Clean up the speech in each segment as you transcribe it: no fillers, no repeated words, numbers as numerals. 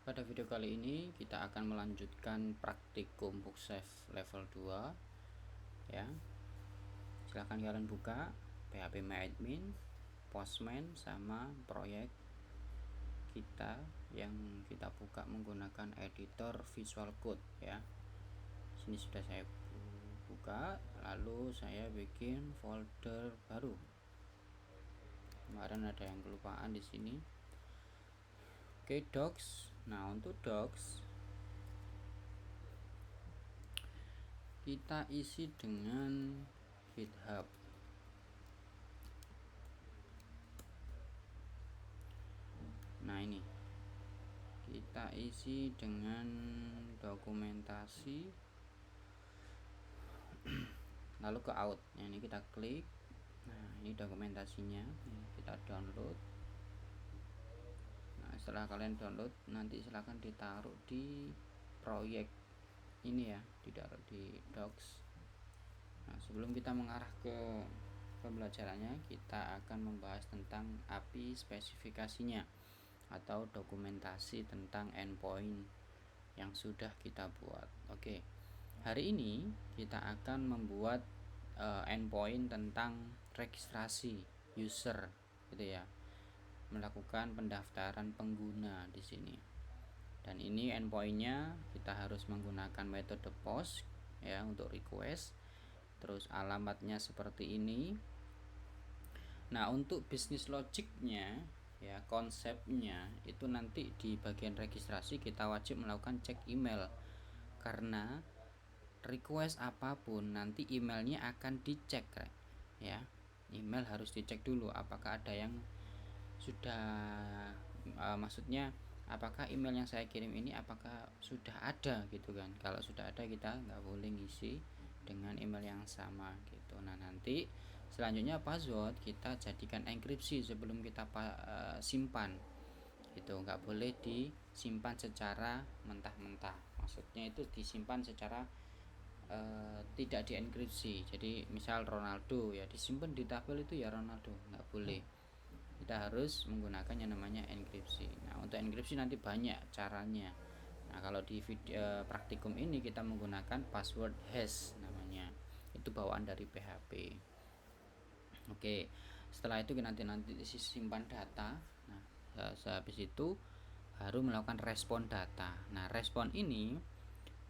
Pada video kali ini kita akan melanjutkan praktikum Booksafe level 2 ya. Silahkan kalian buka PHP MyAdmin, Postman sama proyek kita yang kita buka menggunakan editor Visual Code ya. Sini sudah saya buka, lalu saya bikin folder baru. Kemarin ada yang kelupaan di sini. Oke, docs. Nah, untuk docs kita isi dengan GitHub. Nah, ini kita isi dengan dokumentasi, lalu ke out. Nah, ini kita klik. Nah, ini dokumentasinya, kita download. Nah, setelah kalian download, nanti silahkan ditaruh di proyek ini ya, ditaruh di docs. Nah, sebelum kita mengarah ke pembelajarannya, kita akan membahas tentang API spesifikasinya atau dokumentasi tentang endpoint yang sudah kita buat. Oke, hari ini kita akan membuat endpoint tentang registrasi user, gitu ya, melakukan pendaftaran pengguna di sini. Dan ini endpointnya kita harus menggunakan metode post ya untuk request. Terus alamatnya seperti ini. Nah, untuk bisnis logiknya ya, konsepnya itu nanti di bagian registrasi kita wajib melakukan cek email, karena request apapun nanti emailnya akan dicek ya. Email harus dicek dulu apakah ada yang sudah maksudnya apakah email yang saya kirim ini apakah sudah ada gitu kan. Kalau sudah ada kita nggak boleh ngisi dengan email yang sama gitu. Nah, nanti selanjutnya password kita jadikan enkripsi sebelum kita simpan itu, nggak boleh disimpan secara mentah-mentah. Maksudnya itu disimpan secara tidak dienkripsi. Jadi misal Ronaldo ya disimpan di tabel itu ya Ronaldo, nggak boleh. Kita harus menggunakan yang namanya enkripsi. Nah, untuk enkripsi nanti banyak caranya. Nah, kalau di praktikum ini kita menggunakan password hash namanya. Itu bawaan dari PHP. Oke, setelah itu nanti simpan data. Nah, habis itu harus melakukan respon data. Nah, respon ini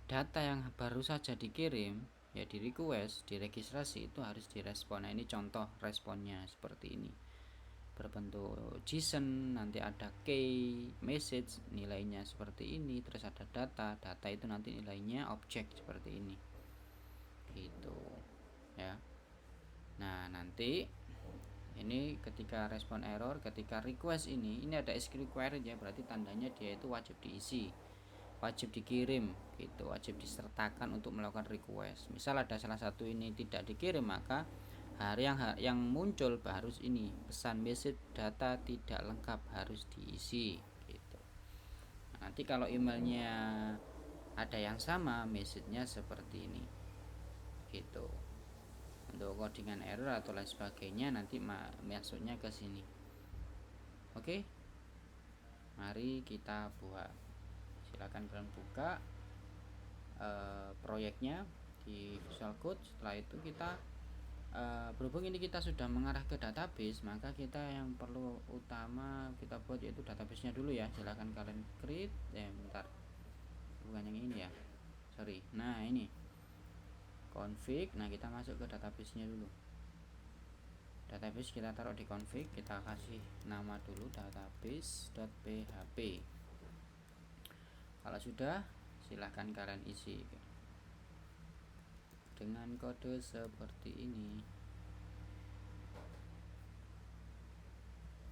data yang baru saja dikirim ya, di request, di registrasi itu harus direspon. Nah, ini contoh responnya seperti ini, berbentuk JSON, nanti ada key message nilainya seperti ini, terus ada data itu nanti nilainya objek seperti ini gitu ya. Nah, nanti ini ketika respon error, ketika request ini ada required ya, berarti tandanya dia itu wajib diisi, wajib dikirim gitu, wajib disertakan untuk melakukan request. Misal ada salah satu ini tidak dikirim, maka yang muncul harus ini pesan message data tidak lengkap harus diisi gitu. Nah, nanti kalau emailnya ada yang sama, message-nya seperti ini gitu. Untuk codingan error atau lain sebagainya nanti masuknya ke sini. Oke, mari kita buat. Silakan kalian buka proyeknya di Visual Code. Setelah itu kita berhubung ini kita sudah mengarah ke database, maka kita yang perlu utama kita buat yaitu database-nya dulu ya. Silakan kalian create bentar, bukan yang ini ya, sorry. Nah, ini config. Nah, kita masuk ke database-nya dulu. Database kita taruh di config, kita kasih nama dulu database.php. Kalau sudah, silahkan kalian isi dengan kode seperti ini.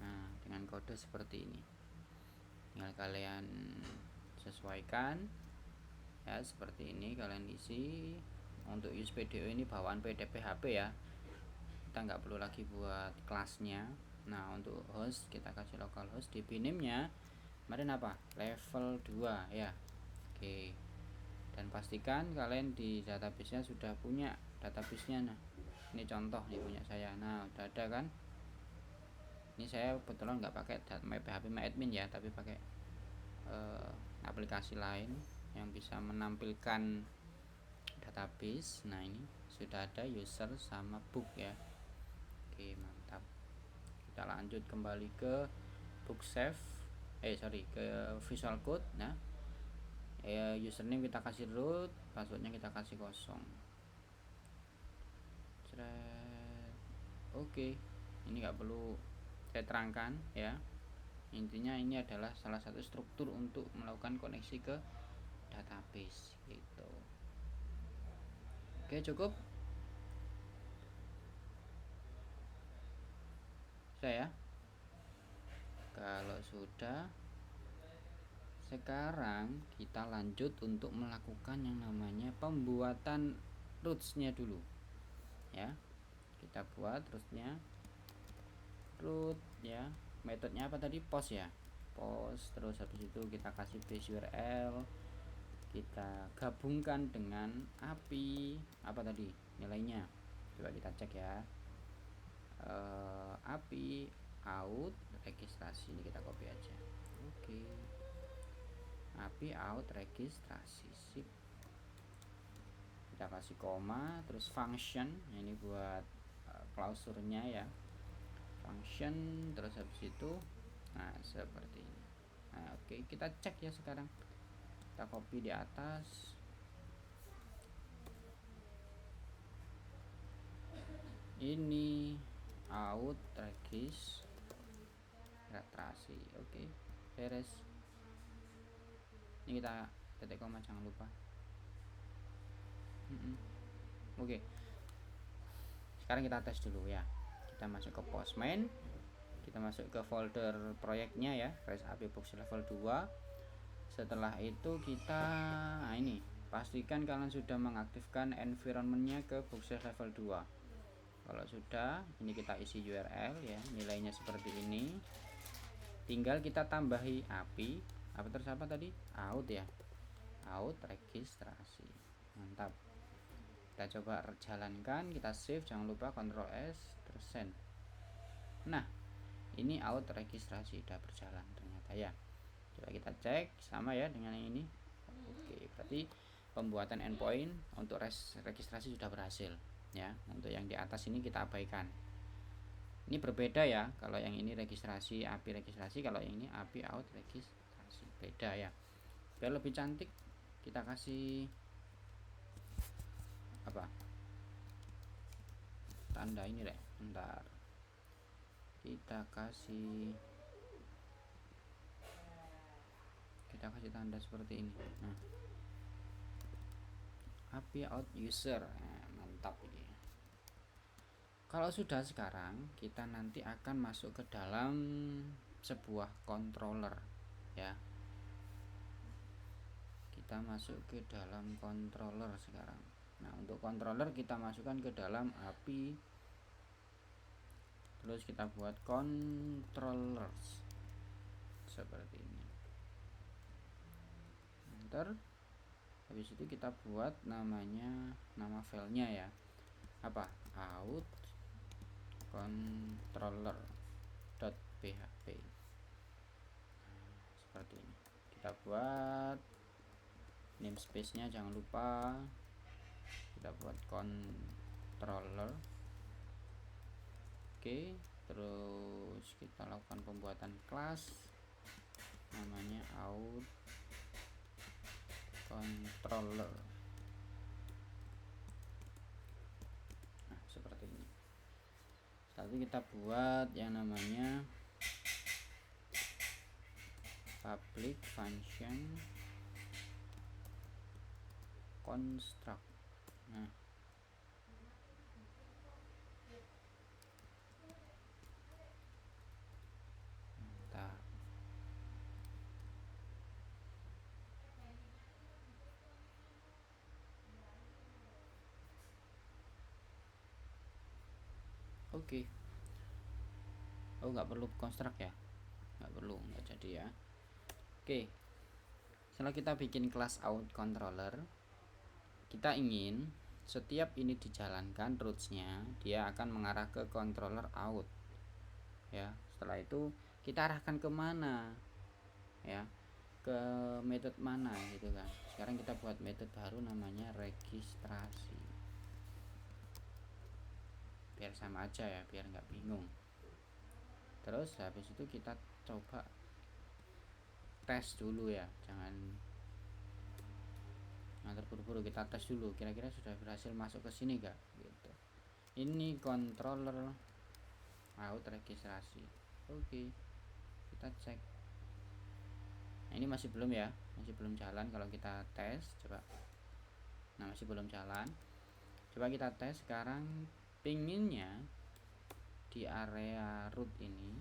Nah, dengan kode seperti ini tinggal kalian sesuaikan ya, seperti ini kalian isi. Untuk use PDO ini bawaan PHP ya, kita nggak perlu lagi buat kelasnya. Nah, untuk host kita kasih localhost, DB name-nya kemarin apa, level 2 ya. Oke, dan pastikan kalian di database-nya sudah punya database-nya. Nah, ini contoh nih punya saya. Nah, udah ada kan. Ini saya kebetulan nggak pakai PHP MyAdmin ya, tapi pakai aplikasi lain yang bisa menampilkan database. Nah, ini sudah ada user sama book ya. Oke, mantap. Kita lanjut kembali ke Bookshelf, ke Visual Code. Nah, username kita kasih root, passwordnya kita kasih kosong. Oke, ini nggak perlu saya terangkan ya. Intinya ini adalah salah satu struktur untuk melakukan koneksi ke database gitu. Oke, cukup saya. Kalau sudah, sekarang kita lanjut untuk melakukan yang namanya pembuatan rootsnya dulu ya. Kita buat rootsnya, root ya, metodenya apa tadi, post ya, post. Terus habis itu kita kasih base URL, kita gabungkan dengan API apa tadi nilainya, coba kita cek ya. API out registrasi, ini kita copy aja. Oke, API out registrasi, sip. Kita kasih koma, terus function, ini buat klausurnya ya, function. Terus habis itu nah seperti ini. Nah, oke, kita cek ya sekarang. Kita copy di atas. Ini out registrasi. Oke, beres. Ini kita titik koma, jangan lupa. Oke, sekarang kita tes dulu ya. Kita masuk ke Postman, kita masuk ke folder proyeknya ya, REST API Books level 2. Setelah itu kita ini pastikan kalian sudah mengaktifkan environmentnya ke Books level 2. Kalau sudah, ini kita isi URL ya, nilainya seperti ini. Tinggal kita tambahi API apa terus apa tadi, out ya, out registrasi. Mantap. Kita coba jalankan, kita save, jangan lupa Ctrl S terus send. Nah, ini out registrasi sudah berjalan ternyata ya. Coba kita cek sama ya dengan yang ini. Oke, berarti pembuatan endpoint untuk registrasi sudah berhasil ya. Untuk yang di atas ini kita abaikan. Ini berbeda ya, kalau yang ini registrasi API registrasi, kalau yang ini API out registrasi, beda ya. Biar lebih cantik kita kasih apa, tanda ini deh, bentar, kita kasih tanda seperti ini. Nah, API out user, nah, mantap ini. Kalau sudah, sekarang kita nanti akan masuk ke dalam sebuah controller ya. Kita masuk ke dalam controller sekarang. Nah, untuk controller kita masukkan ke dalam API, terus kita buat controllers seperti ini. Enter. Habis itu kita buat namanya, nama filenya ya, apa, out controller.php. Seperti ini. Kita buat namespace-nya, jangan lupa kita buat controller. Oke, terus kita lakukan pembuatan kelas namanya out controller. Nah, seperti ini. Lalu kita buat yang namanya public function construct. Nah, mantap. Oke. Oh, nggak perlu construct ya, nggak perlu, nggak jadi ya. Oke, setelah kita bikin kelas out controller, kita ingin setiap ini dijalankan rootsnya, dia akan mengarah ke controller out ya. Setelah itu kita arahkan kemana ya, ke metode mana gitu kan. Sekarang kita buat metode baru namanya registrasi, biar sama aja ya, biar nggak bingung. Terus habis itu kita coba tes dulu ya, jangan terburu-buru, kita tes dulu kira-kira sudah berhasil masuk ke sini gak gitu. Ini controller out registrasi. Oke, kita cek. Nah, ini masih belum ya, masih belum jalan. Kalau kita tes coba, nah masih belum jalan. Coba kita tes sekarang, pinginnya di area root ini,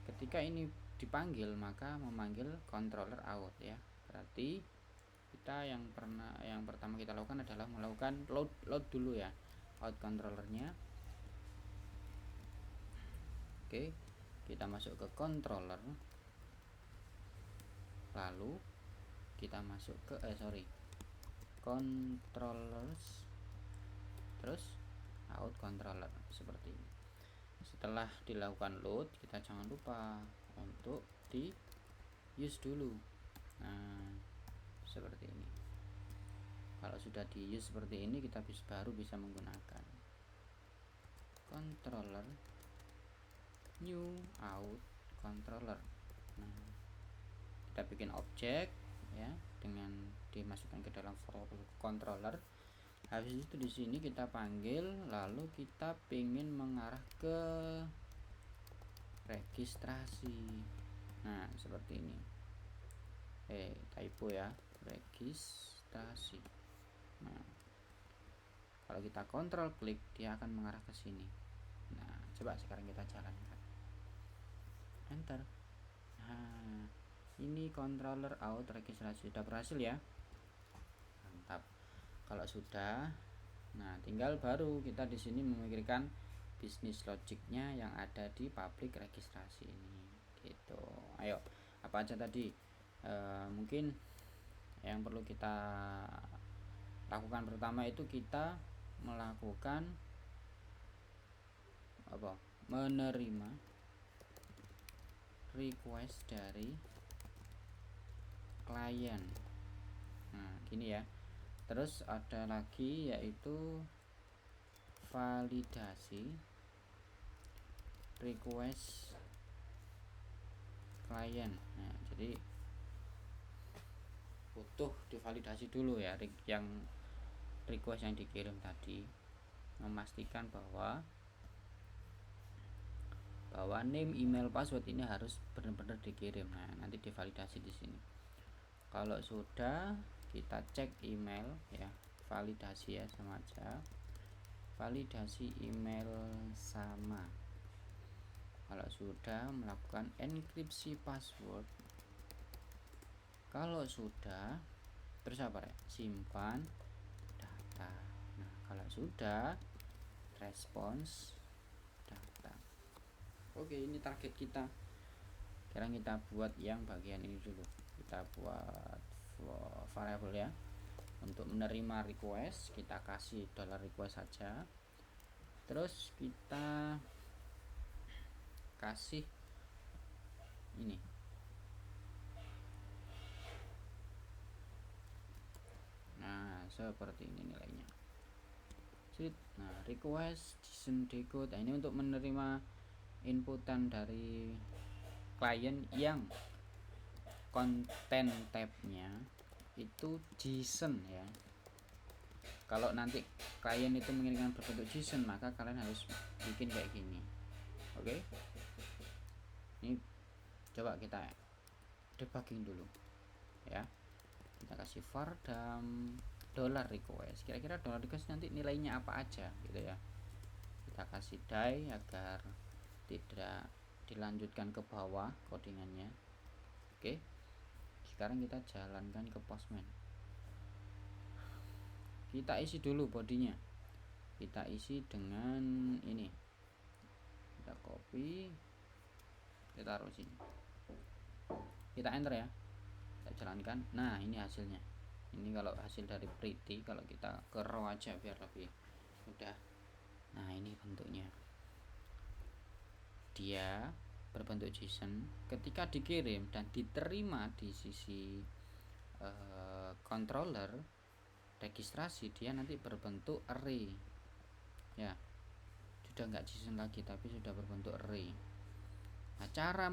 ketika ini dipanggil maka memanggil controller out ya. Berarti kita yang pertama kita lakukan adalah melakukan load dulu ya, out controllernya. Oke, kita masuk ke controller, lalu kita masuk ke controllers, terus out controller seperti ini. Setelah dilakukan load, kita jangan lupa untuk di use dulu. Nah, seperti ini. Kalau sudah di use seperti ini, kita baru bisa menggunakan controller new out controller. Nah, kita bikin objek ya dengan dimasukkan ke dalam variable controller. Habis itu di sini kita panggil, lalu kita ingin mengarah ke registrasi. Nah, seperti ini. Typo ya, registrasi. Nah, kalau kita kontrol klik, dia akan mengarah ke sini. Nah, coba sekarang kita jalankan. Enter. Nah, ini controller out registrasi sudah berhasil ya. Mantap. Kalau sudah, nah tinggal baru kita di sini memikirkan bisnis logiknya yang ada di public registrasi ini gitu. Ayo, apa aja tadi mungkin yang perlu kita lakukan. Pertama itu kita melakukan menerima request dari klien. Nah, gini ya. Terus ada lagi yaitu validasi request klien. Nah, jadi butuh divalidasi dulu ya yang request yang dikirim tadi, memastikan bahwa name, email, password ini harus benar-benar dikirim. Nah, nanti divalidasi di sini. Kalau sudah, kita cek email ya, validasi ya, sama aja. Validasi email sama. Kalau sudah, melakukan enkripsi password. Kalau sudah, terus apa ya? Simpan data. Nah, kalau sudah, respons data. Oke, ini target kita. Sekarang kita buat yang bagian ini dulu. Kita buat variable ya. Untuk menerima request, kita kasih $request saja. Terus kita kasih ini. Nah, seperti ini nilainya. Nah, request JSON decode. Nah, ini untuk menerima inputan dari klien yang konten tabnya itu JSON ya. Kalau nanti klien itu mengirimkan berbentuk JSON, maka kalian harus bikin kayak gini. Oke. Ini coba kita debugging dulu ya. Kita kasih var dam $request. Kira-kira $request nanti nilainya apa aja gitu ya. Kita kasih die agar tidak dilanjutkan ke bawah codingannya. Oke. Sekarang kita jalankan ke Postman. Kita isi dulu bodinya. Kita isi dengan ini. Kita copy, kita taruh sini. Kita enter ya. Kita jalankan. Nah, ini hasilnya. Ini kalau hasil dari pretty, kalau kita ke raw aja biar lebih mudah. Nah, ini bentuknya. Dia berbentuk JSON. Ketika dikirim dan diterima di sisi controller registrasi, dia nanti berbentuk array ya, sudah nggak JSON lagi tapi sudah berbentuk array. Nah, cara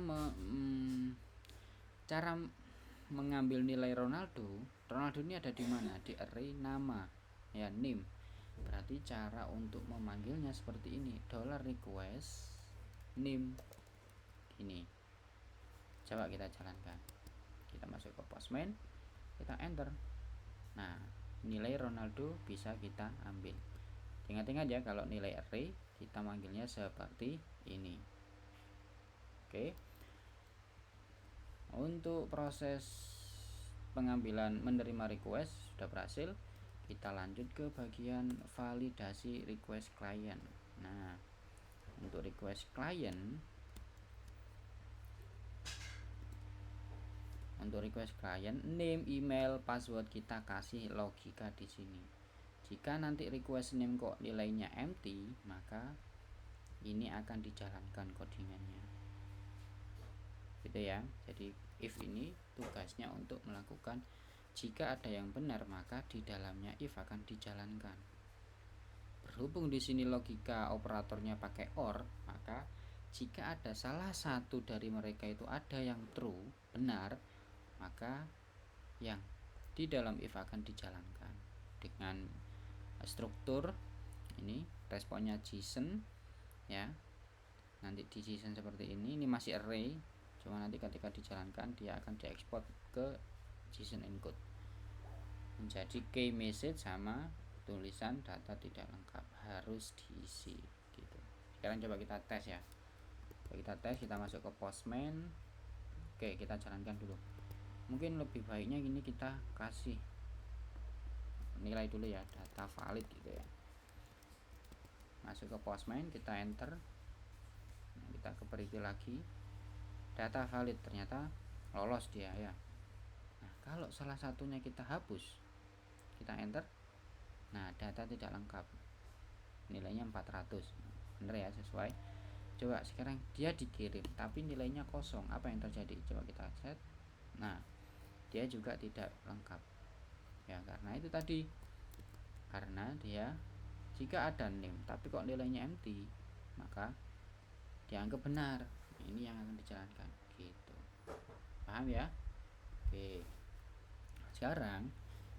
mengambil nilai Ronaldo ini ada di mana? Di array nama ya, name. Berarti cara untuk memanggilnya seperti ini, $request name ini. Coba kita jalankan. Kita masuk ke Postman, kita enter. Nah, nilai Ronaldo bisa kita ambil. Ingat-ingat ya, kalau nilai array kita manggilnya seperti ini. Oke. Untuk proses pengambilan menerima request sudah berhasil. Kita lanjut ke bagian validasi request client. Nah, untuk request client, name, email, password kita kasih logika di sini. Jika nanti request name kok nilainya empty, maka ini akan dijalankan codingannya. Gitu ya. Jadi if ini tugasnya untuk melakukan, jika ada yang benar maka di dalamnya if akan dijalankan. Berhubung di sini logika operatornya pakai OR, maka jika ada salah satu dari mereka itu ada yang true, benar, maka yang di dalam if akan dijalankan dengan struktur ini. Responnya JSON ya, nanti di JSON seperti ini masih array, cuma nanti ketika dijalankan dia akan diekspor ke JSON encode menjadi key message sama tulisan data tidak lengkap harus diisi gitu. Sekarang coba kita tes ya. Kita masuk ke Postman. Oke, kita jalankan dulu. Mungkin lebih baiknya gini, kita kasih nilai dulu ya, data valid gitu ya. Masuk ke Postman, kita enter. Nah, kita ke preview lagi. Data valid, ternyata lolos dia ya. Nah, kalau salah satunya kita hapus, kita enter. Nah, data tidak lengkap, nilainya 400. Bener ya, sesuai. Coba sekarang dia dikirim tapi nilainya kosong, apa yang terjadi? Coba kita set. Nah, dia juga tidak lengkap ya, karena itu tadi, karena dia jika ada name tapi kok nilainya empty, maka dianggap benar. Ini yang akan dijalankan gitu. Paham ya? Oke. Sekarang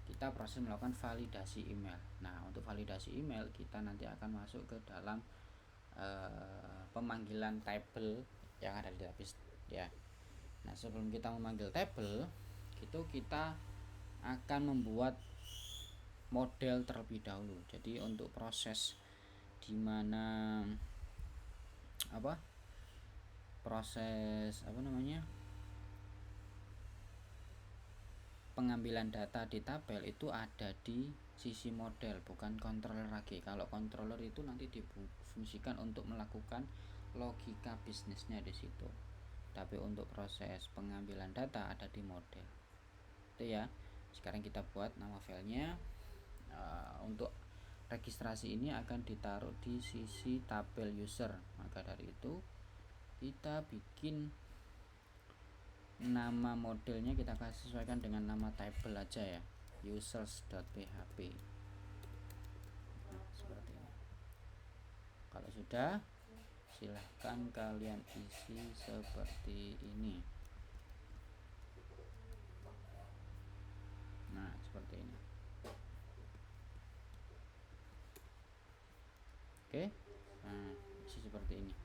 kita proses melakukan validasi email. Nah, untuk validasi email kita nanti akan masuk ke dalam pemanggilan table yang ada di database ya. Nah, sebelum kita memanggil table, itu kita akan membuat model terlebih dahulu. Jadi untuk proses dimana pengambilan data di tabel itu ada di sisi model, bukan controller lagi. Kalau controller itu nanti difungsikan untuk melakukan logika bisnisnya di situ. Tapi untuk proses pengambilan data ada di model. Itu ya. Sekarang kita buat nama filenya. Untuk registrasi ini akan ditaruh di sisi tabel user. Maka dari itu kita bikin nama modelnya, kita kasih sesuaikan dengan nama table aja ya, users.php. Nah, seperti ini. Kalau sudah, silahkan kalian isi seperti ini. Nah, seperti ini. Oke. Nah, isi seperti ini.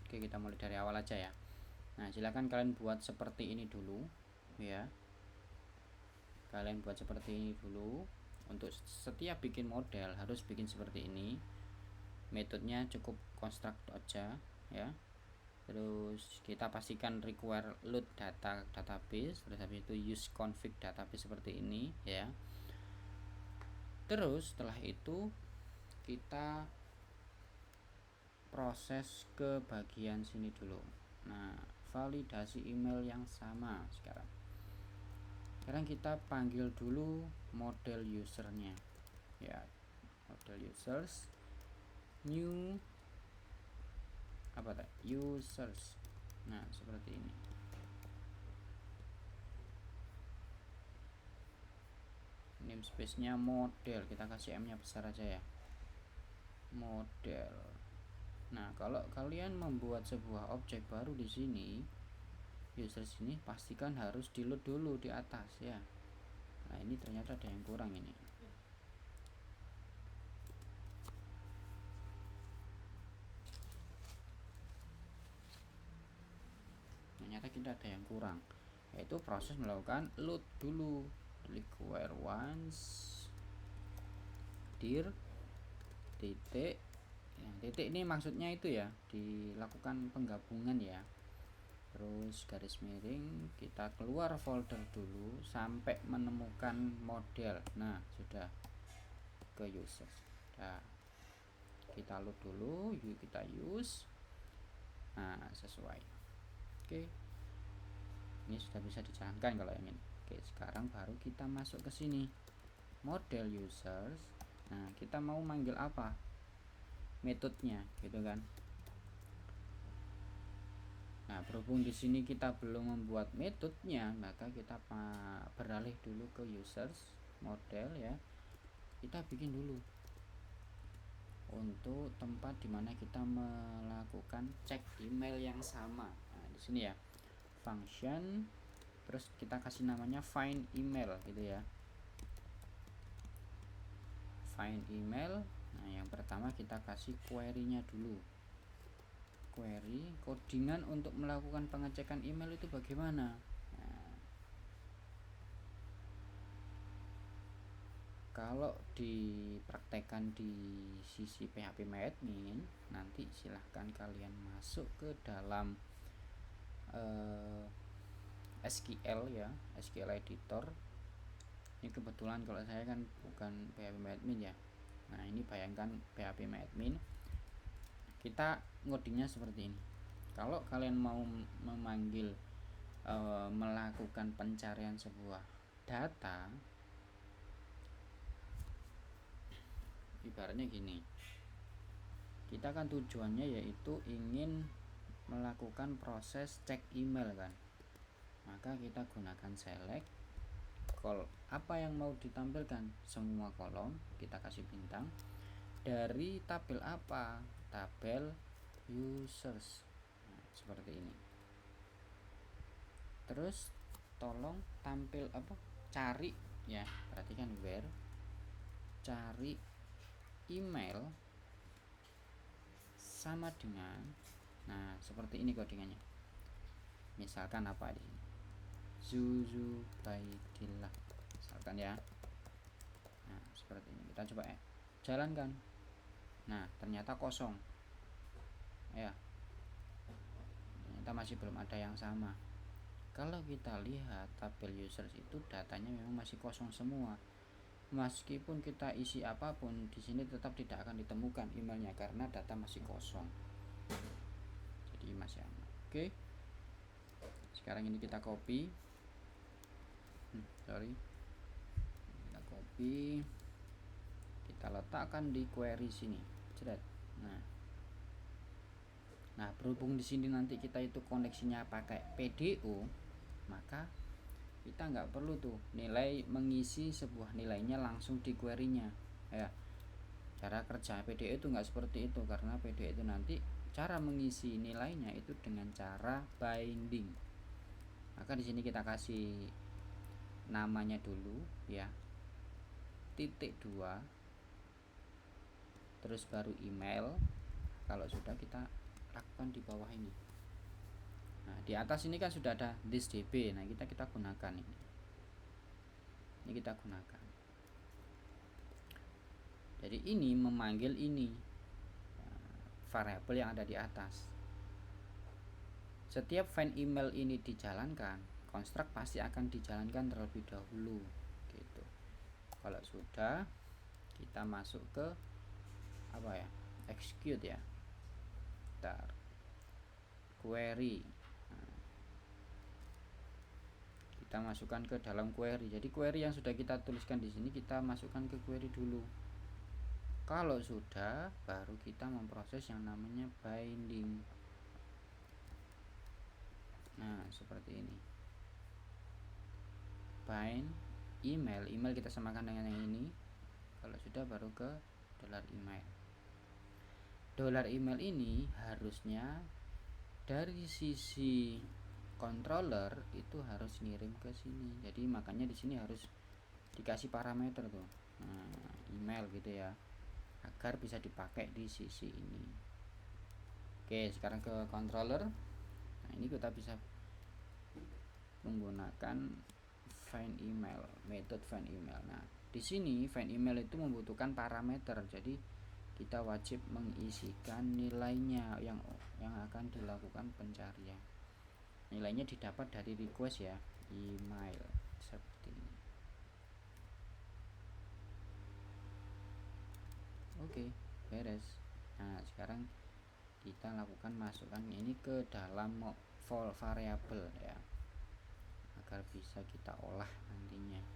Oke, kita mulai dari awal aja ya. Nah, silakan kalian buat seperti ini dulu ya. Kalian buat seperti ini dulu. Untuk setiap bikin model harus bikin seperti ini. Metodenya cukup construct aja ya. Terus kita pastikan require load data database, terus habis itu use config database seperti ini ya. Terus setelah itu kita proses ke bagian sini dulu. Nah, validasi email yang sama sekarang kita panggil dulu model usernya ya, model users new users. Nah, seperti ini. Namespace-nya model, kita kasih M nya besar aja ya, model. Nah, kalau kalian membuat sebuah objek baru di sini, users ini pastikan harus di load dulu di atas ya. Nah, ini ternyata ada yang kurang ini. Ternyata kita ada yang kurang, yaitu proses melakukan load dulu. Require once dir titik. Yang titik ini maksudnya itu ya, dilakukan penggabungan ya. Terus garis miring, kita keluar folder dulu sampai menemukan model. Nah, sudah ke users. Nah, kita load dulu, kita use. Nah, sesuai. Oke, ini sudah bisa dijalankan kalau ingin. Oke, sekarang baru kita masuk ke sini, model users. Nah, kita mau manggil apa metodenya gitu kan. Nah, berhubung di sini kita belum membuat metodenya, maka kita beralih dulu ke users model ya. Kita bikin dulu untuk tempat dimana kita melakukan cek email yang sama. Nah, di sini ya, function, terus kita kasih namanya find email gitu ya, find email. Nah, yang pertama kita kasih query-nya dulu. Query codingan untuk melakukan pengecekan email itu bagaimana. Nah, kalau dipraktekkan di sisi PHPMyAdmin, nanti silahkan kalian masuk ke dalam SQL ya, SQL editor. Ini kebetulan kalau saya kan bukan PHPMyAdmin ya. Nah, ini bayangkan PHPMyAdmin, kita ngodingnya seperti ini. Kalau kalian mau memanggil melakukan pencarian sebuah data, ibaratnya gini, kita kan tujuannya yaitu ingin melakukan proses cek email kan, maka kita gunakan select call. Apa yang mau ditampilkan? Semua kolom, kita kasih bintang. Dari tabel apa? Tabel users. Nah, seperti ini. Terus tolong tampil cari ya, perhatikan where cari email sama dengan, nah seperti ini codingannya. Misalkan apa di sini, Zuzu Baidillah misalkan ya. Nah, seperti ini kita coba jalankan. Nah, ternyata kosong ya, ternyata masih belum ada yang sama. Kalau kita lihat tabel users itu datanya memang masih kosong semua. Meskipun kita isi apapun di sini tetap tidak akan ditemukan emailnya karena data masih kosong. Jadi masih aman. Oke. Sekarang ini kita copy. Kita copy. Kita letakkan di query sini. Cerat. Nah, berhubung di sini nanti kita itu koneksinya pakai PDO, maka kita nggak perlu tuh nilai mengisi sebuah nilainya langsung di query-nya ya. Cara kerja PDO itu nggak seperti itu, karena PDO itu nanti cara mengisi nilainya itu dengan cara binding. Maka di sini kita kasih namanya dulu ya, .2, terus baru email. Kalau sudah, kita lakukan di bawah ini. Nah, di atas ini kan sudah ada this db. Nah, kita gunakan ini. Ini kita gunakan. Jadi ini memanggil ini variabel yang ada di atas. Setiap find email ini dijalankan, construct pasti akan dijalankan terlebih dahulu gitu. Kalau sudah, kita masuk ke execute ya. Bentar. Query. Nah, kita masukkan ke dalam query. Jadi query yang sudah kita tuliskan di sini kita masukkan ke query dulu. Kalau sudah, baru kita memproses yang namanya binding. Nah, seperti ini. Bind email. Email kita samakan dengan yang ini. Kalau sudah, baru ke $email. $email ini harusnya dari sisi controller itu harus ngirim ke sini. Jadi makanya di sini harus dikasih parameter tuh. Nah, email gitu ya, agar bisa dipakai di sisi ini. Oke, sekarang ke controller. Nah, ini kita bisa menggunakan find email, method find email. Nah, di sini find email itu membutuhkan parameter. Jadi kita wajib mengisikan nilainya yang akan dilakukan pencarian. Nilainya didapat dari request ya, email seperti ini. Oke, beres. Nah, sekarang kita lakukan masukkan ini ke dalam variabel ya, agar bisa kita olah nantinya.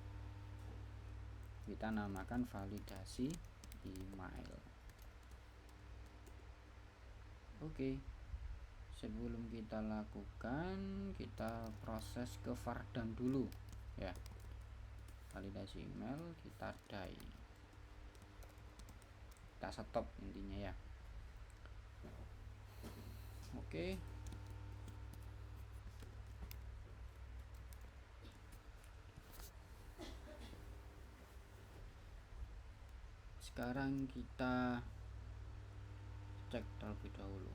Kita namakan validasi email. Oke, sebelum kita lakukan, kita proses ke Vardam dulu ya. Validasi email kita die, kita stop intinya ya. Oke, sekarang kita cek terlebih dahulu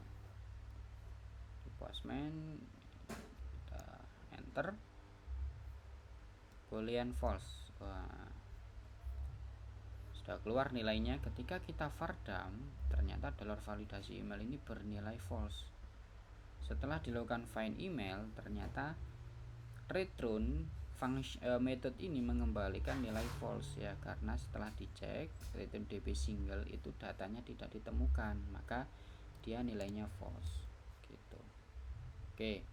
di Postman. Kita enter boolean false. Wah, sudah keluar nilainya. Ketika kita Vardam, ternyata $validasi email ini bernilai false. Setelah dilakukan find email, ternyata return method ini mengembalikan nilai false ya, karena setelah dicek return db single itu datanya tidak ditemukan, maka dia nilainya false gitu. Oke,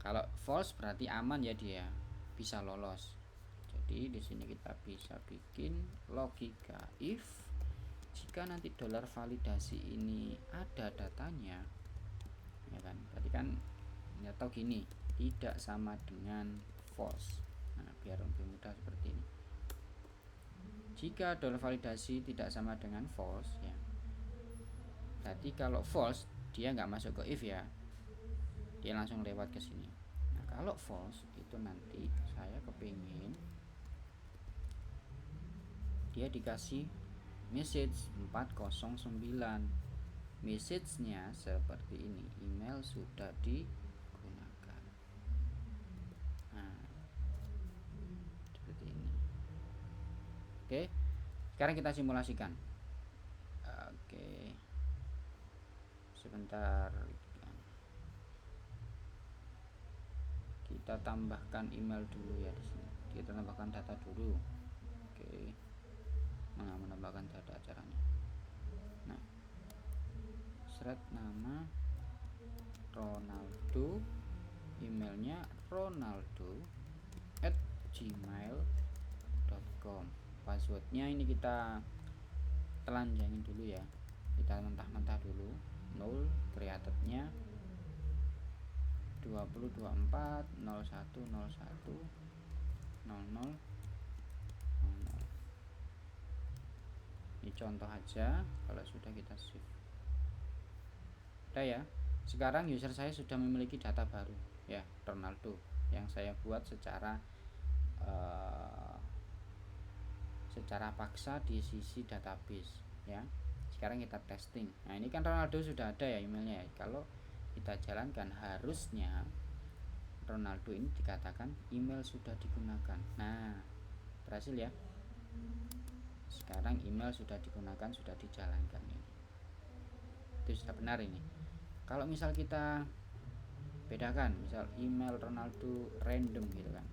kalau false berarti aman ya, dia bisa lolos. Jadi di sini kita bisa bikin logika if jika nanti $validasi ini ada datanya ya kan, berarti kan ya tahu gini, tidak sama dengan false. Nah, biar lebih mudah seperti ini. Jika $validasi tidak sama dengan false ya, berarti kalau false dia nggak masuk ke if ya, dia langsung lewat ke sini. Nah, kalau false itu nanti saya kepingin dia dikasih message 409. Message-nya seperti ini, email sudah digunakan. Nah, seperti ini. Oke, sekarang kita simulasikan. Oke, sebentar, kita tambahkan email dulu ya di sini. Kita tambahkan data dulu. Oke, menambahkan data caranya. Nah, seret nama Ronaldo, emailnya ronaldo@gmail.com. Passwordnya ini kita telanjangin dulu ya, kita mentah-mentah dulu. 0 creatednya 2024 01 01 00 00. Ini contoh aja, kalau sudah kita save. Udah ya. Sekarang user saya sudah memiliki data baru ya, Ronaldo, yang saya buat secara paksa di sisi database ya. Sekarang kita testing. Nah, ini kan Ronaldo sudah ada ya emailnya ya. Kalau kita jalankan, harusnya Ronaldo ini dikatakan email sudah digunakan. Nah, berhasil ya. Sekarang email sudah digunakan, sudah dijalankan ini. Itu sudah benar ini. Kalau misal kita bedakan, misal email Ronaldo random gitu kan,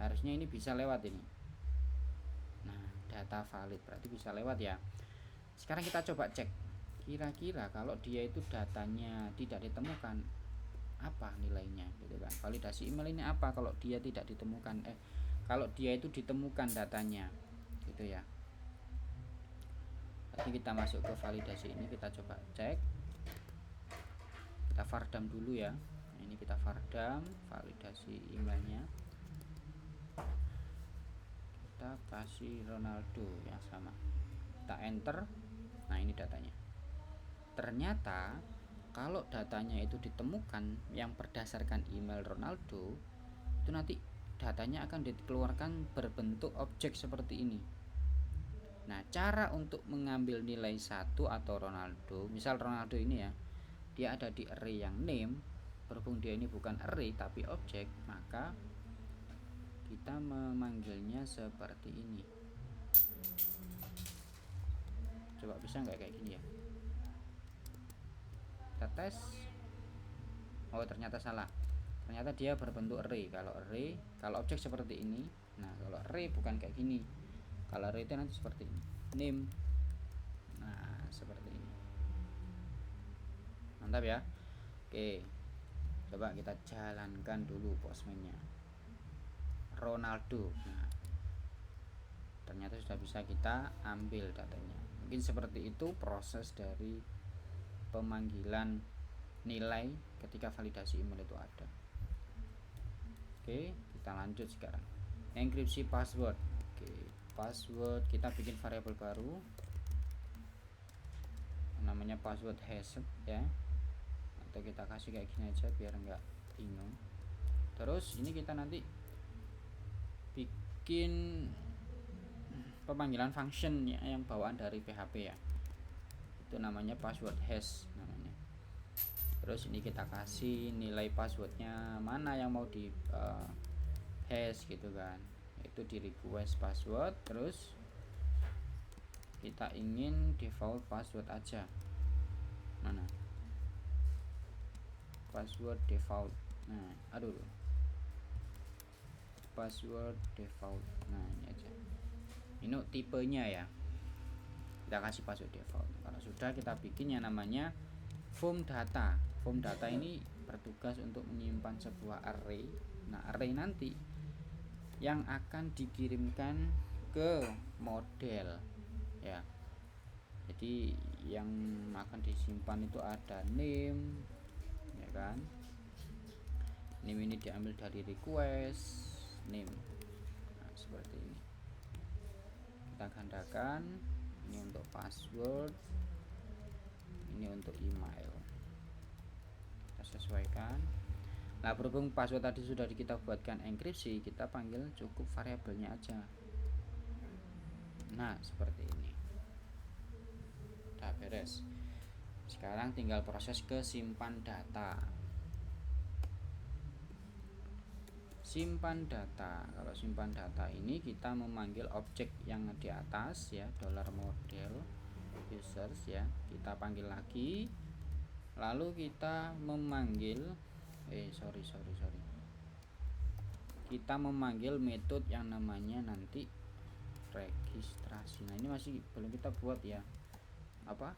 harusnya ini bisa lewat ini. Nah, data valid berarti bisa lewat ya. Sekarang kita coba cek kira-kira kalau dia itu datanya tidak ditemukan apa nilainya gitu kan. Validasi email ini apa kalau dia tidak ditemukan, kalau dia itu ditemukan datanya gitu ya. Nanti kita masuk ke validasi ini, kita coba cek, kita vardam dulu ya. Ini kita vardam validasi emailnya, kita kasih Ronaldo yang sama, kita enter. Nah ini datanya. Ternyata kalau datanya itu ditemukan yang berdasarkan email Ronaldo, itu nanti datanya akan dikeluarkan berbentuk objek seperti ini. Nah cara untuk mengambil nilai 1 atau Ronaldo, misal Ronaldo ini ya, dia ada di array yang name, berhubung dia ini bukan array tapi objek, maka kita memanggilnya seperti ini. Coba bisa nggak kayak gini ya, kita tes. Oh ternyata salah, ternyata dia berbentuk array. Kalau objek seperti ini. Nah kalau array bukan kayak gini, kalau array itu nanti seperti ini, name. Nah seperti ini, mantap ya. Oke, coba kita jalankan dulu postmannya Ronaldo. Nah ternyata sudah bisa kita ambil datanya. Mungkin seperti itu proses dari pemanggilan nilai ketika validasi email itu ada. Oke, kita lanjut sekarang. Enkripsi password. Oke, password kita bikin variabel baru namanya password hash ya, atau kita kasih kayak gini aja biar enggak bingung. Terus ini kita nanti bikin pemanggilan function ya, yang bawaan dari PHP ya, itu namanya password hash namanya. Terus ini kita kasih nilai passwordnya mana yang mau di hash gitu kan, itu di request password. Terus kita ingin default password aja, mana password default. Nah aduh, password default. Nah ini aja, ini tipenya ya, kita kasih password default. Kalau sudah, kita bikin yang namanya form data. Form data ini bertugas untuk menyimpan sebuah array. Nah array nanti yang akan dikirimkan ke model ya. Jadi yang akan disimpan itu ada name ya kan, name ini diambil dari request name. Nah seperti ini, kita gandakan. Ini untuk password, ini untuk email, kita sesuaikan. Nah berhubung password tadi sudah kita buatkan enkripsi, kita panggil cukup variabelnya aja. Nah seperti ini, udah beres. Sekarang tinggal proses ke simpan data. Simpan data. Kalau simpan data ini kita memanggil objek yang di atas ya, $model users ya, kita panggil lagi. Lalu kita memanggil kita memanggil metode yang namanya nanti registrasi. Nah ini masih belum kita buat ya apa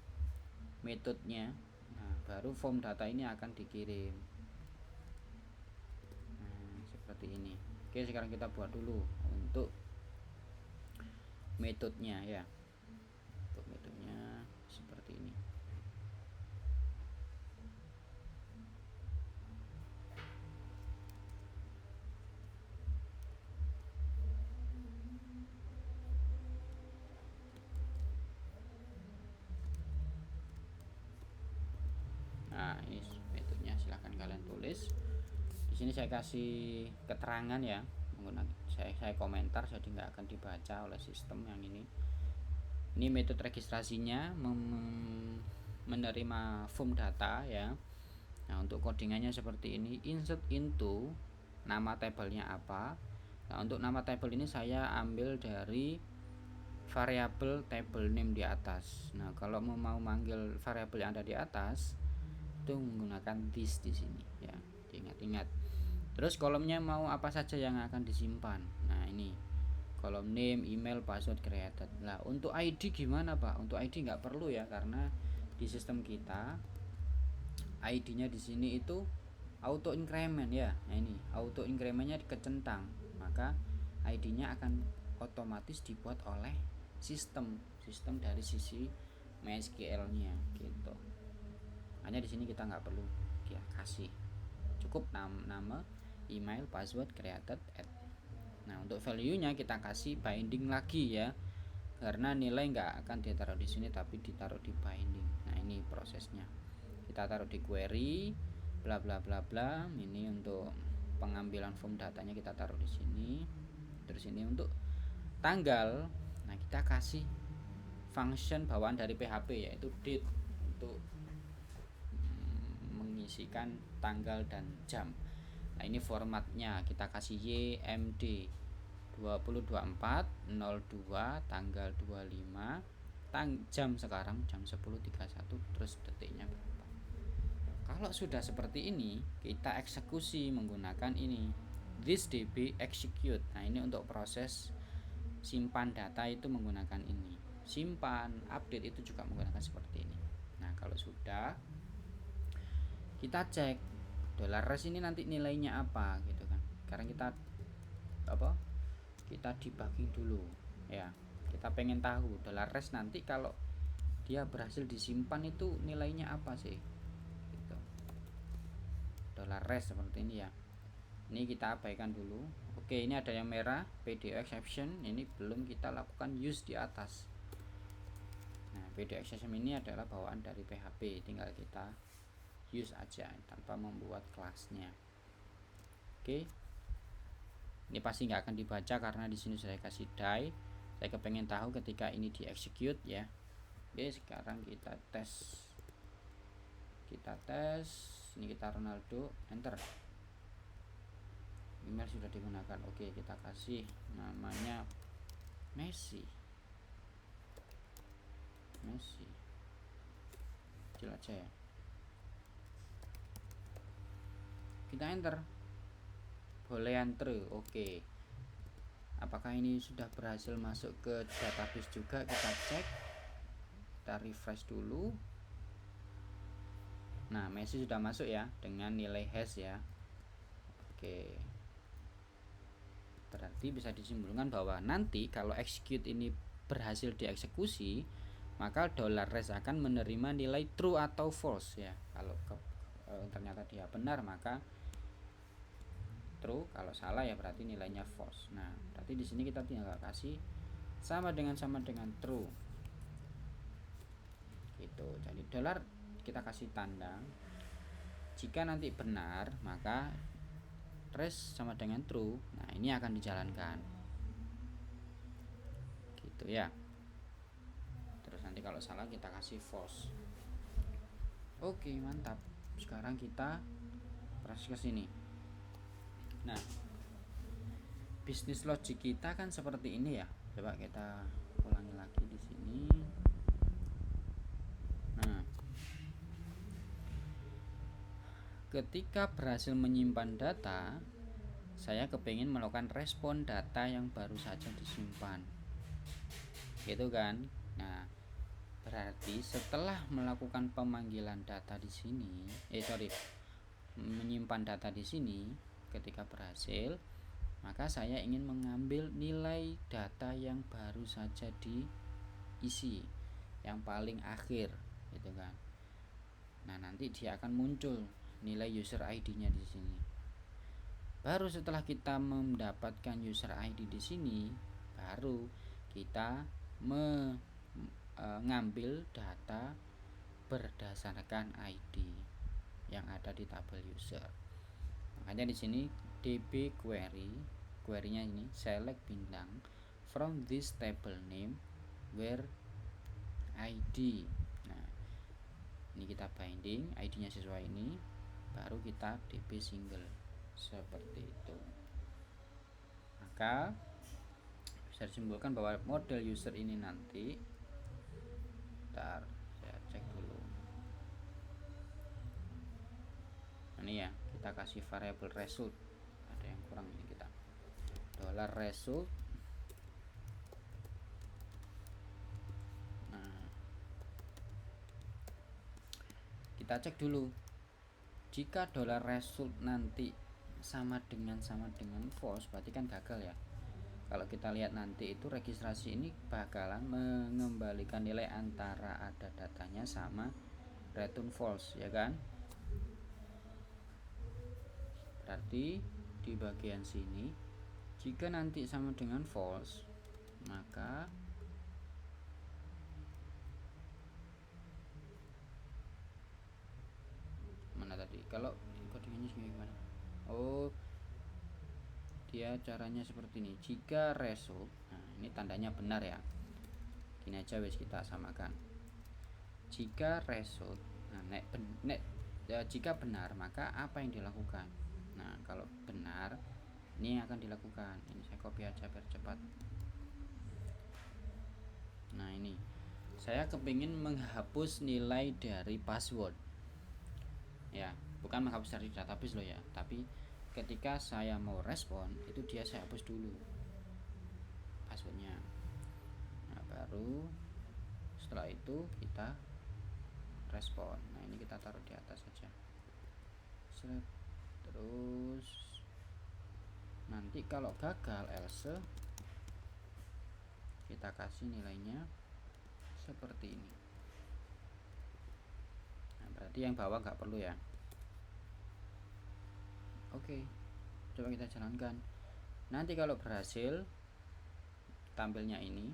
metodenya. Nah baru form data ini akan dikirim. Nah seperti ini. Oke, sekarang kita buat dulu untuk metodenya ya. Untuk metodenya seperti ini. Nah ini metodenya, silahkan kalian tulis. Di sini saya kasih keterangan ya, menggunakan saya komentar, jadi nggak akan dibaca oleh sistem yang ini. Ini metode registrasinya menerima form data ya. Nah untuk codingannya seperti ini, insert into, nama tabelnya apa. Nah untuk nama tabel ini saya ambil dari variabel table name di atas. Nah kalau mau manggil variabel yang ada di atas itu menggunakan this di sini ya, ingat-ingat. Terus kolomnya mau apa saja yang akan disimpan. Nah ini kolom name, email, password, created. Nah untuk ID gimana Pak? Untuk ID nggak perlu ya, karena di sistem kita ID-nya di sini itu auto increment ya. Nah, ini auto incrementnya kecentang, maka ID-nya akan otomatis dibuat oleh sistem dari sisi MySQL-nya gitu. Hanya di sini kita nggak perlu ya kasih, cukup nama, email, password, created, add. Nah, untuk value-nya kita kasih binding lagi ya, karena nilai nggak akan ditaruh di sini tapi ditaruh di binding. Nah, ini prosesnya. Kita taruh di query bla bla bla bla. Ini untuk pengambilan form datanya kita taruh di sini. Terus ini untuk tanggal. Nah, kita kasih function bawaan dari PHP yaitu date untuk mengisikan tanggal dan jam. Nah, ini formatnya kita kasih YMD 2024 02 tanggal 25 jam sekarang jam 10.31 terus detiknya berapa. Kalau sudah seperti ini kita eksekusi menggunakan ini this db execute. Nah, ini untuk proses simpan data itu menggunakan ini, simpan update itu juga menggunakan seperti ini. Nah, kalau sudah kita cek $res ini nanti nilainya apa gitu kan. Sekarang kita debugging dulu ya, kita pengen tahu $res nanti kalau dia berhasil disimpan itu nilainya apa sih gitu. $res seperti ini ya, ini kita abaikan dulu. Oke, ini ada yang merah PDO exception, ini belum kita lakukan use di atas. Nah, PDO exception ini adalah bawaan dari PHP, tinggal kita use aja tanpa membuat kelasnya. Oke, ini pasti nggak akan dibaca karena di sini saya kasih die. Saya kepengen tahu ketika ini di execute ya. Oke, sekarang kita tes. Ini kita Ronaldo, enter. Email sudah digunakan. Oke, kita kasih namanya Messi. Kecil aja ya. Kita enter. Boleh enter. Oke. Apakah ini sudah berhasil masuk ke database juga? Kita cek. Kita refresh dulu. Nah, Messi sudah masuk ya dengan nilai hash ya. Oke. Berarti bisa disimpulkan bahwa nanti kalau execute ini berhasil dieksekusi, maka $res akan menerima nilai true atau false ya. Kalau ternyata dia benar maka true, kalau salah ya berarti nilainya false. Nah, berarti di sini kita tinggal kasih sama dengan true. Gitu. Jadi $ kita kasih tanda. Jika nanti benar, maka res sama dengan true. Nah, ini akan dijalankan. Gitu ya. Terus nanti kalau salah kita kasih false. Oke, mantap. Sekarang kita proses ke sini. Nah, bisnis logic kita kan seperti ini ya. Coba kita ulangi lagi di sini. Nah, ketika berhasil menyimpan data, saya kepingin melakukan respon data yang baru saja disimpan, gitu kan. Nah, berarti setelah melakukan pemanggilan data di sini, menyimpan data di sini, ketika berhasil, maka saya ingin mengambil nilai data yang baru saja diisi, yang paling akhir, gitu kan. Nah, nanti dia akan muncul nilai user ID-nya di sini. Baru setelah kita mendapatkan user ID di sini, baru kita mengambil data berdasarkan ID yang ada di tabel user. Makanya di sini db query-nya ini select bintang from this table name where ID. Nah, ini kita binding ID-nya sesuai ini, baru kita db single seperti itu. Maka bisa disimpulkan bahwa model user ini nanti, bentar saya cek dulu. Ini ya, kita kasih variable result, ada yang kurang ini, kita $result. Nah, kita cek dulu. Jika dollar result nanti sama dengan false, berarti kan gagal ya. Kalau kita lihat nanti itu registrasi ini bakalan mengembalikan nilai antara ada datanya sama return false, ya kan? Berarti di bagian sini jika nanti sama dengan false, maka mana tadi? Kalau kodenya gimana? Oh, dia caranya seperti ini. Jika result, nah ini tandanya benar ya. Gini aja wes kita samakan. Jika result, nah jika benar maka apa yang dilakukan? Nah kalau benar ini akan dilakukan. Ini saya copy aja biar cepat. Nah ini saya kepingin menghapus nilai dari password ya, bukan menghapus dari database loh ya, tapi ketika saya mau respon itu dia saya hapus dulu passwordnya. Nah baru setelah itu kita respon. Nah ini kita taruh di atas saja. Terus nanti kalau gagal else kita kasih nilainya seperti ini. Nah berarti yang bawah nggak perlu ya. Oke, coba kita jalankan. Nanti kalau berhasil tampilnya ini,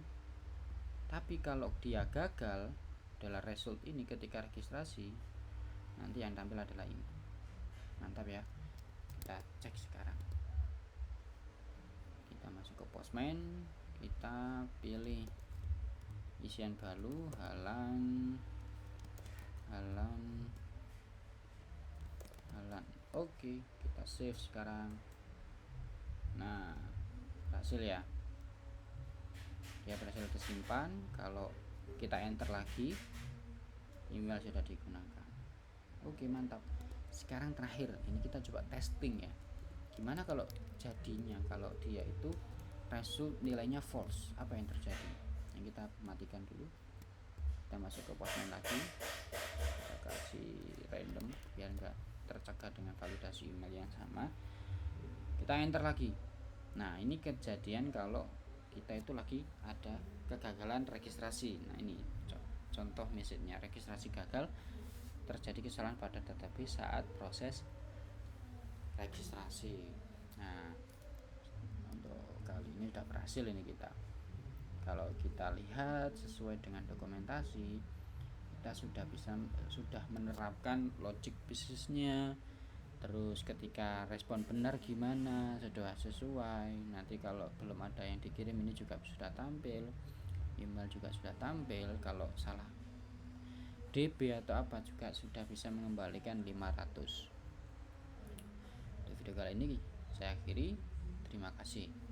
tapi kalau dia gagal adalah result ini ketika registrasi, nanti yang tampil adalah ini. Mantap ya. Kita cek sekarang. Kita masuk ke Postman, kita pilih isian baru halan. Oke, kita save sekarang. Nah berhasil ya, dia berhasil tersimpan. Kalau kita enter lagi, email sudah digunakan. Oke mantap. Sekarang terakhir ini kita coba testing ya, gimana kalau jadinya kalau dia itu result nilainya false, apa yang terjadi. Yang kita matikan dulu, kita masuk ke Postman lagi, kita kasih random biar enggak tercegah dengan validasi email yang sama. Kita enter lagi. Nah ini kejadian kalau kita itu lagi ada kegagalan registrasi. Nah ini contoh message-nya, registrasi gagal, terjadi kesalahan pada database saat proses registrasi. Nah untuk kali ini sudah berhasil ini kita. Kalau kita lihat sesuai dengan dokumentasi, kita sudah menerapkan logic bisnisnya. Terus ketika respon benar gimana, sudah sesuai. Nanti kalau belum ada yang dikirim ini juga sudah tampil, email juga sudah tampil. Kalau salah DB atau apa juga sudah bisa mengembalikan 500. Untuk video kali ini saya akhiri. Terima kasih.